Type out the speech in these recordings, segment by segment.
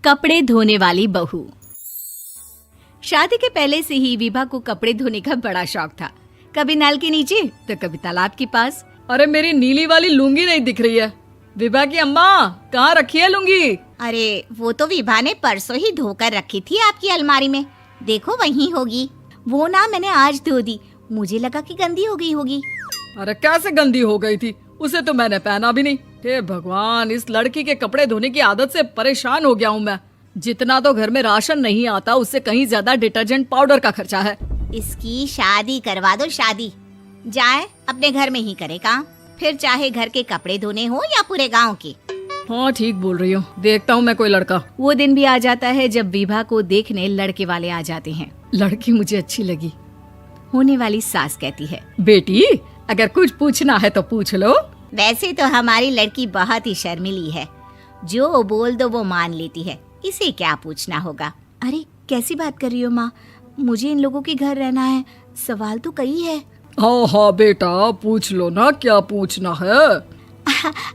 कपड़े धोने वाली बहू। शादी के पहले से ही विभा को कपड़े धोने का बड़ा शौक था। कभी नल के नीचे तो कभी तालाब के पास। अरे मेरी नीली वाली लुंगी नहीं दिख रही है। विभा की अम्मा, कहाँ रखी है लुंगी? अरे वो तो विभा ने परसों ही धोकर रखी थी आपकी अलमारी में, देखो वहीं होगी। वो ना मैंने आज धो दी, मुझे लगा कि गंदी हो गई होगी। अरे कैसे गंदी हो गई थी? उसे तो मैंने पहना भी नहीं। हे भगवान, इस लड़की के कपड़े धोने की आदत से परेशान हो गया हूँ मैं। जितना तो घर में राशन नहीं आता, उससे कहीं ज्यादा डिटर्जेंट पाउडर का खर्चा है। इसकी शादी करवा दो, शादी जाए अपने घर में ही करे काम, फिर चाहे घर के कपड़े धोने हो या पूरे गांव के। हाँ ठीक बोल रही हूँ, देखता हूँ मैं कोई लड़का। वो दिन भी आ जाता है जब विभा को देखने लड़के वाले आ जाते हैं। लड़की मुझे अच्छी लगी। होने वाली सास कहती है, बेटी अगर कुछ पूछना है तो पूछ लो। वैसे तो हमारी लड़की बहुत ही शर्मीली है, जो बोल दो वो मान लेती है, इसे क्या पूछना होगा। अरे कैसी बात कर रही हो माँ, मुझे इन लोगों के घर रहना है, सवाल तो कई है। हाँ हाँ बेटा, पूछ लो ना, क्या पूछना है।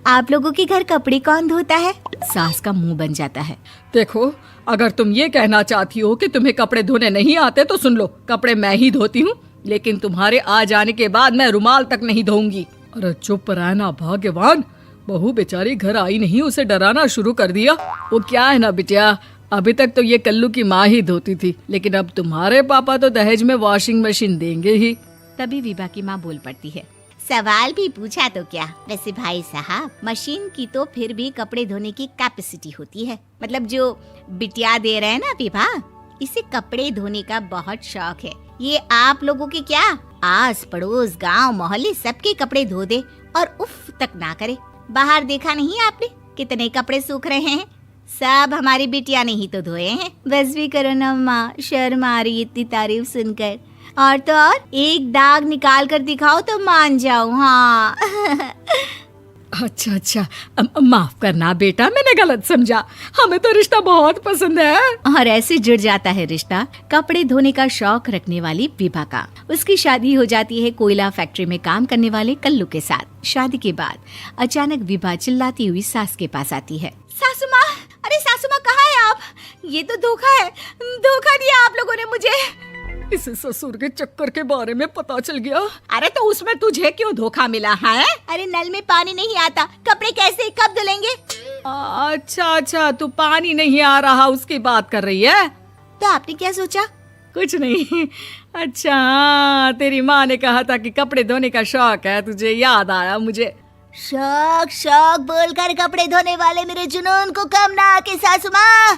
आप लोगों के घर कपड़े कौन धोता है? सास का मुंह बन जाता है। देखो, अगर तुम ये कहना चाहती हो कि तुम्हें कपड़े धोने नहीं आते तो सुन लो, कपड़े मैं ही धोती हूँ, लेकिन तुम्हारे आ जाने के बाद मैं रुमाल तक नहीं धोऊंगी। अरे चुप रहना भाग्यवान, बहू बेचारी घर आई नहीं, उसे डराना शुरू कर दिया। वो क्या है ना बिटिया, अभी तक तो ये कल्लू की माँ ही धोती थी, लेकिन अब तुम्हारे पापा तो दहेज में वॉशिंग मशीन देंगे ही। तभी विभा की माँ बोल पड़ती है, सवाल भी पूछा तो क्या। वैसे भाई साहब, मशीन की तो फिर भी कपड़े धोने की कैपेसिटी होती है। मतलब जो बिटिया दे रहे हैं ना विभा, इसे कपड़े धोने का बहुत शौक है। ये आप लोगों के क्या, आस पड़ोस गांव मोहल्ले सबके कपड़े धो दे और उफ तक ना करे। बाहर देखा नहीं आपने कितने कपड़े सूख रहे हैं? सब हमारी बिटिया ने ही तो धोए हैं। बस भी करो ना माँ, शर्म आ रही इतनी तारीफ सुनकर। और तो और एक दाग निकाल कर दिखाओ तो मान जाओ। हाँ अच्छा अच्छा, माफ करना बेटा, मैंने गलत समझा। हमें तो रिश्ता बहुत पसंद है। और ऐसे जुड़ जाता है रिश्ता कपड़े धोने का शौक रखने वाली विभा का। उसकी शादी हो जाती है कोयला फैक्ट्री में काम करने वाले कल्लू के साथ। शादी के बाद अचानक विभा चिल्लाती हुई सास के पास आती है। सासू माँ, अरे सासू माँ कहाँ है आप? ये तो धोखा है, धोखा दिया आप लोगों ने मुझे। इसे ससुर के चक्कर के बारे में पता चल गया। अरे तो उसमें तुझे क्यों धोखा मिला है? अरे नल में पानी नहीं आता, कपड़े कैसे कब धुलेंगे? अच्छा अच्छा, तू पानी नहीं आ रहा उसकी बात कर रही है? तो आपने क्या सोचा? कुछ नहीं। अच्छा हाँ, तेरी माँ ने कहा था कि कपड़े धोने का शौक है तुझे, याद आया मुझे। शौक शौक बोलकर कपड़े धोने वाले मेरे जुनून को कम ना आके सासू माँ,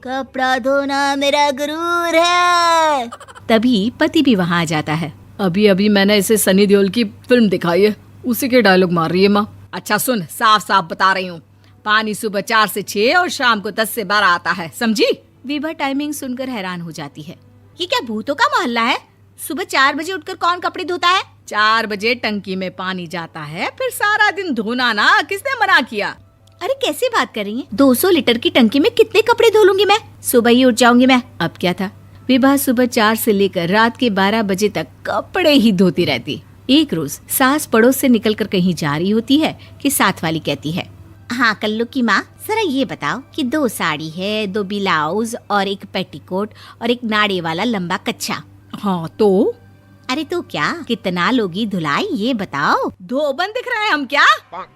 कपड़ा धोना मेरा गुरूर है। तभी पति भी वहाँ आ जाता है। अभी अभी मैंने इसे सनी देओल की फिल्म दिखाई है, उसी के डायलॉग मार रही है माँ। अच्छा सुन, साफ साफ बता रही हूँ, पानी सुबह 4 से 6 और शाम को 10 से 12 आता है, समझी? विभा टाइमिंग सुनकर हैरान हो जाती है। ये क्या भूतों का मोहल्ला है? सुबह 4 बजे उठकर कौन कपड़े धोता है? 4 बजे टंकी में पानी जाता है, फिर सारा दिन धोना ना, किसने मना किया? अरे कैसी बात कर रही हैं? 200 लीटर की टंकी में कितने कपड़े धो लूंगी मैं, सुबह ही उठ जाऊंगी मैं। अब क्या था, विभा सुबह 4 से लेकर रात के 12 बजे तक कपड़े ही धोती रहती। एक रोज सास पड़ोस से निकलकर कहीं जा रही होती है कि साथ वाली कहती है, हाँ कल्लू की माँ, जरा ये बताओ कि 2 साड़ी है, 2 ब्लाउज और एक पेटीकोट और एक नाड़े वाला लंबा कच्छा। हाँ तो? अरे तो क्या, कितना लोगी धुलाई ये बताओ। धोबन दिख रहे हैं हम क्या?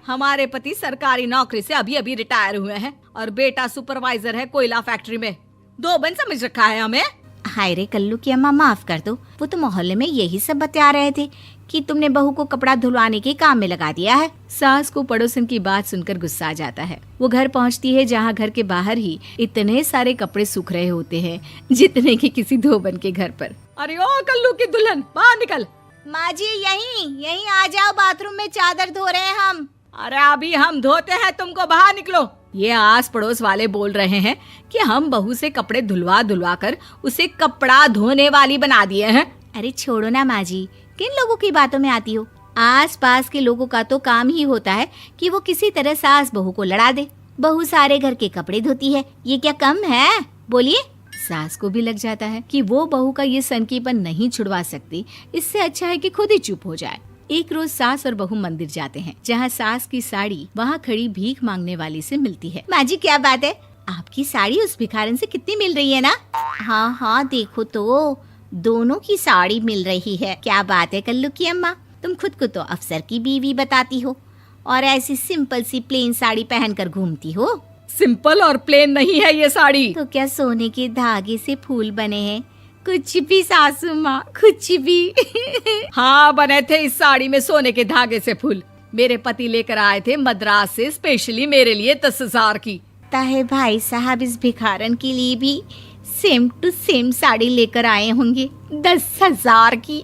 हमारे पति सरकारी नौकरी से अभी अभी रिटायर हुए हैं और बेटा सुपरवाइजर है कोयला फैक्ट्री में। धोबन समझ रखा है हमें? हाय रे कल्लू की अम्मा, माफ कर दो, वो तो मोहल्ले में यही सब बता रहे थे कि तुमने बहू को कपड़ा धुलवाने के काम में लगा दिया है। सास को पड़ोसन की बात सुनकर गुस्सा आ जाता है। वो घर पहुंचती है जहां घर के बाहर ही इतने सारे कपड़े सूख रहे होते हैं जितने कि किसी धोबन के घर पर। अरे ओ कल्लू की दुल्हन, बाहर निकल। माँ जी यहीं आ जाओ, बाथरूम में चादर धो रहे हैं हम। अरे अभी हम धोते हैं, तुमको बाहर निकलो। ये आस पड़ोस वाले बोल रहे हैं कि हम बहू से कपड़े धुलवा कर उसे कपड़ा धोने वाली बना दिए हैं। अरे छोड़ो ना माँ जी, किन लोगों की बातों में आती हो? आस पास के लोगों का तो काम ही होता है कि वो किसी तरह सास बहू को लड़ा दे। बहू सारे घर के कपड़े धोती है, ये क्या कम है? बोलिए। सास को भी लग जाता है कि वो बहू का ये सनकीपन नहीं छुड़वा सकती, इससे अच्छा है कि खुद ही चुप हो जाए। एक रोज सास और बहू मंदिर जाते हैं, जहाँ सास की साड़ी वहाँ खड़ी भीख मांगने वाली से मिलती है। माँ जी क्या बात है, आपकी साड़ी उस भिखारन से कितनी मिल रही है ना? हाँ हाँ देखो तो, दोनों की साड़ी मिल रही है। क्या बात है कल्लू की अम्मा, तुम खुद को तो अफसर की बीवी बताती हो और ऐसी सिंपल सी प्लेन साड़ी पहनकर घूमती हो। सिंपल और प्लेन नहीं है ये साड़ी। तो क्या सोने के धागे से फूल बने हैं? कुछ भी सासू माँ, कुछ भी। हाँ बने थे इस साड़ी में सोने के धागे से फूल। मेरे पति लेकर आए थे मद्रास से स्पेशली मेरे लिए 10,000 की। ताहे भाई साहब इस भिखारन के लिए भी सेम टू सेम साड़ी लेकर आए होंगे 10,000 की।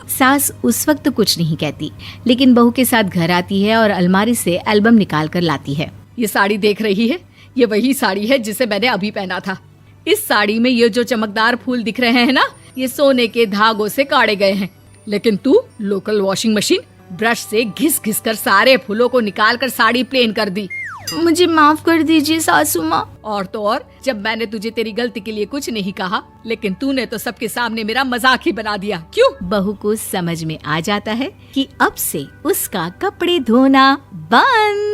सास उस वक्त तो कुछ नहीं कहती, लेकिन बहू के साथ घर आती है और अलमारी से एल्बम निकाल कर लाती है। ये साड़ी देख रही है, ये वही साड़ी है जिसे मैंने अभी पहना था। इस साड़ी में ये जो चमकदार फूल दिख रहे हैं ना, ये सोने के धागों से काढ़े गए हैं। लेकिन तू लोकल वॉशिंग मशीन ब्रश से घिस घिस कर सारे फूलों को निकाल कर साड़ी प्लेन कर दी। मुझे माफ कर दीजिए सासू माँ। और तो और, जब मैंने तुझे तेरी गलती के लिए कुछ नहीं कहा, लेकिन तूने तो सबके सामने मेरा मजाक ही बना दिया। क्यों? बहू को समझ में आ जाता है कि अब से उसका कपड़े धोना बंद।